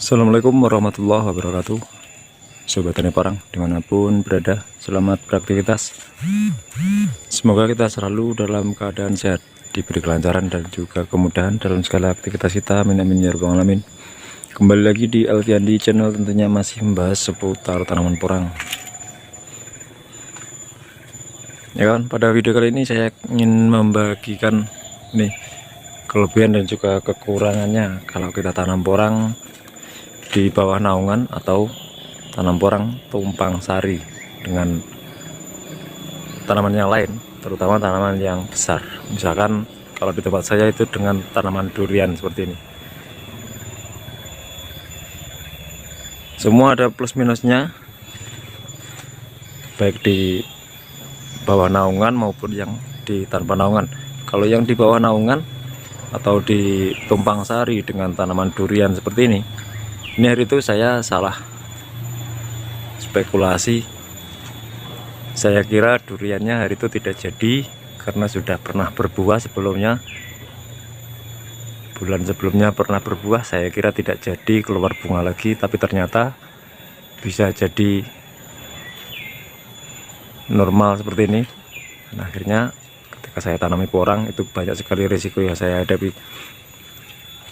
Assalamualaikum warahmatullahi wabarakatuh. Sobat tani parang dimanapun berada, selamat beraktivitas. Semoga kita selalu dalam keadaan sehat, diberi kelancaran dan juga kemudahan dalam segala aktivitas kita. Amin amin ya rabbal alamin. Kembali lagi di Alfiandi Channel, tentunya masih membahas seputar tanaman porang. Ya kan, pada video kali ini saya ingin membagikan nih kelebihan dan juga kekurangannya kalau kita tanam porang di bawah naungan atau tanam porang tumpang sari dengan tanaman yang lain, terutama tanaman yang besar. Misalkan kalau di tempat saya itu dengan tanaman durian seperti ini. Semua ada plus minusnya, baik di bawah naungan maupun yang di tanpa naungan. Kalau yang di bawah naungan atau di tumpang sari dengan tanaman durian seperti ini hari itu saya salah spekulasi. Saya kira duriannya hari itu tidak jadi karena sudah pernah berbuah sebelumnya. Bulan sebelumnya pernah berbuah, saya kira tidak jadi, keluar bunga lagi, tapi ternyata bisa jadi normal seperti ini. Nah, akhirnya ketika saya tanami porang itu banyak sekali risiko yang saya hadapi.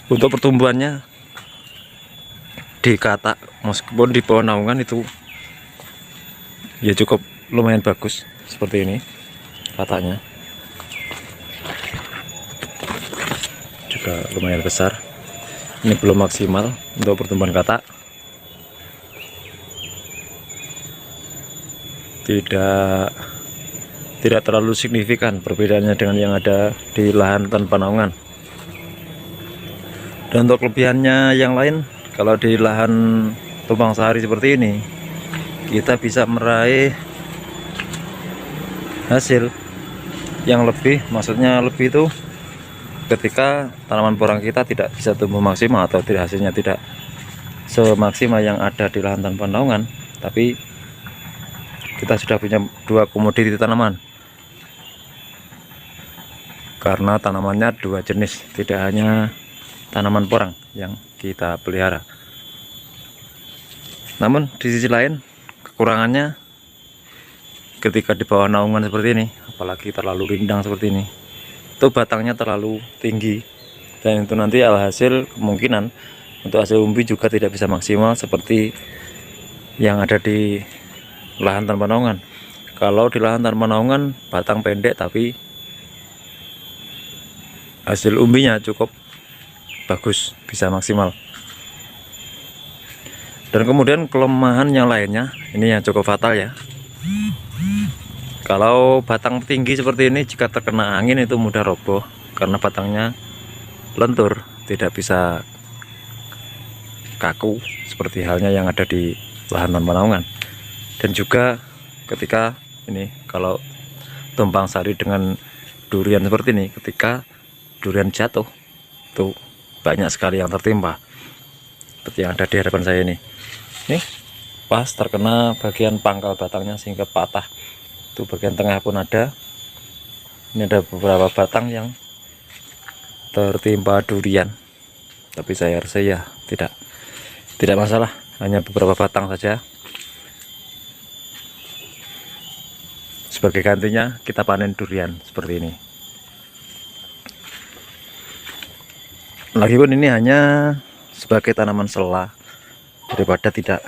Untuk pertumbuhannya di katak meskipun di bawah naungan itu ya cukup lumayan bagus seperti ini, kataknya juga lumayan besar. Ini belum maksimal untuk pertumbuhan katak, tidak terlalu signifikan perbedaannya dengan yang ada di lahan tanpa naungan. Dan untuk kelebihannya yang lain, kalau di lahan tumpang sari seperti ini, kita bisa meraih hasil yang lebih. Maksudnya lebih itu ketika tanaman porang kita tidak bisa tumbuh maksimal atau hasilnya tidak semaksimal yang ada di lahan tanpa naungan, tapi kita sudah punya dua komoditi tanaman, karena tanamannya dua jenis, tidak hanya tanaman porang yang kita pelihara. Namun di sisi lain, kekurangannya ketika di bawah naungan seperti ini, apalagi terlalu rindang seperti ini, itu batangnya terlalu tinggi, dan itu nanti alhasil kemungkinan untuk hasil umbi juga tidak bisa maksimal seperti yang ada di lahan tanpa naungan. Kalau di lahan tanpa naungan batang pendek tapi hasil umbinya cukup bagus, bisa maksimal. Dan kemudian kelemahan yang lainnya, ini yang cukup fatal ya. Kalau batang tinggi seperti ini, jika terkena angin itu mudah roboh karena batangnya lentur, tidak bisa kaku seperti halnya yang ada di lahan tanpa naungan. Dan juga ketika ini, kalau tumpang sari dengan durian seperti ini, ketika durian jatuh itu banyak sekali yang tertimpa, seperti yang ada di hadapan saya ini. Nih, pas terkena bagian pangkal batangnya sehingga patah. Itu bagian tengah pun ada. Ini ada beberapa batang yang tertimpa durian, tapi saya rasa ya tidak masalah, hanya beberapa batang saja. Sebagai gantinya kita panen durian seperti ini. Lagipun ini hanya sebagai tanaman sela, daripada tidak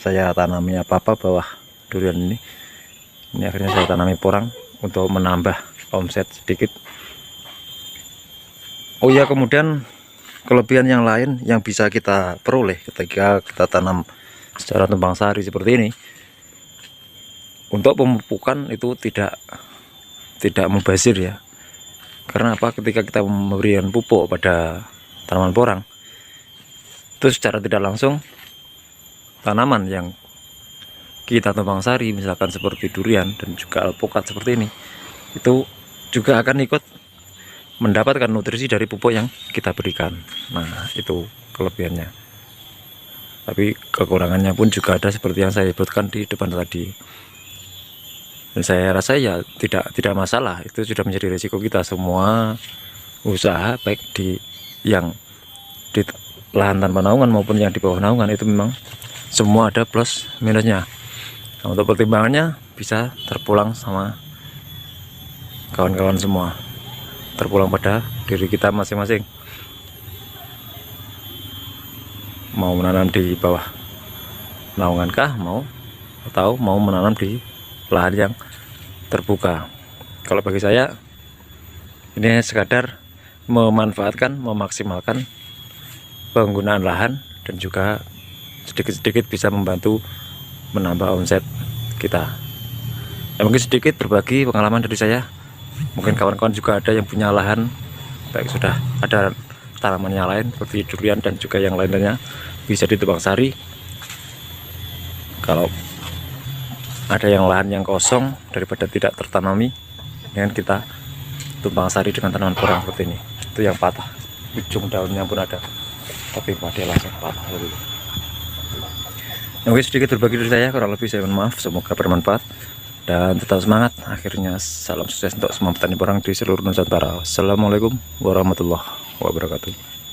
saya tanami apa-apa bawah durian ini. Ini akhirnya saya tanami porang untuk menambah omset sedikit. Oh ya, kemudian kelebihan yang lain yang bisa kita peroleh ketika kita tanam secara tumpang sari seperti ini, untuk pemupukan itu tidak mubazir ya. Karena apa? Ketika kita memberikan pupuk pada tanaman porang, itu secara tidak langsung tanaman yang kita tumpang sari, misalkan seperti durian dan juga alpukat seperti ini, itu juga akan ikut mendapatkan nutrisi dari pupuk yang kita berikan. Nah, itu kelebihannya. Tapi kekurangannya pun juga ada seperti yang saya sebutkan di depan tadi. Dan saya rasa ya tidak masalah, itu sudah menjadi risiko kita semua usaha, baik di yang di lahan tanpa naungan maupun yang di bawah naungan itu memang semua ada plus minusnya. Nah, untuk pertimbangannya bisa terpulang sama kawan-kawan semua, terpulang pada diri kita masing-masing. Mau menanam di bawah naungankah atau mau menanam di lahan yang terbuka. Kalau bagi saya ini sekadar memaksimalkan penggunaan lahan dan juga sedikit-sedikit bisa membantu menambah omset kita. Ya, mungkin sedikit berbagi pengalaman dari saya. Mungkin kawan-kawan juga ada yang punya lahan, baik sudah ada tanaman yang lain seperti durian dan juga yang lainnya, bisa di Tumpang Sari. Kalau ada yang lahan yang kosong daripada tidak tertanami, dengan kita tumpang sari dengan tanaman porang seperti ini. Itu yang patah, ujung daunnya pun ada, tapi dia langsung patah begitu. Oke, sedikit berbagi dari saya, kurang lebih saya mohon maaf. Semoga bermanfaat dan tetap semangat. Akhirnya salam sukses untuk semua petani porang di seluruh Nusantara. Assalamualaikum warahmatullahi wabarakatuh.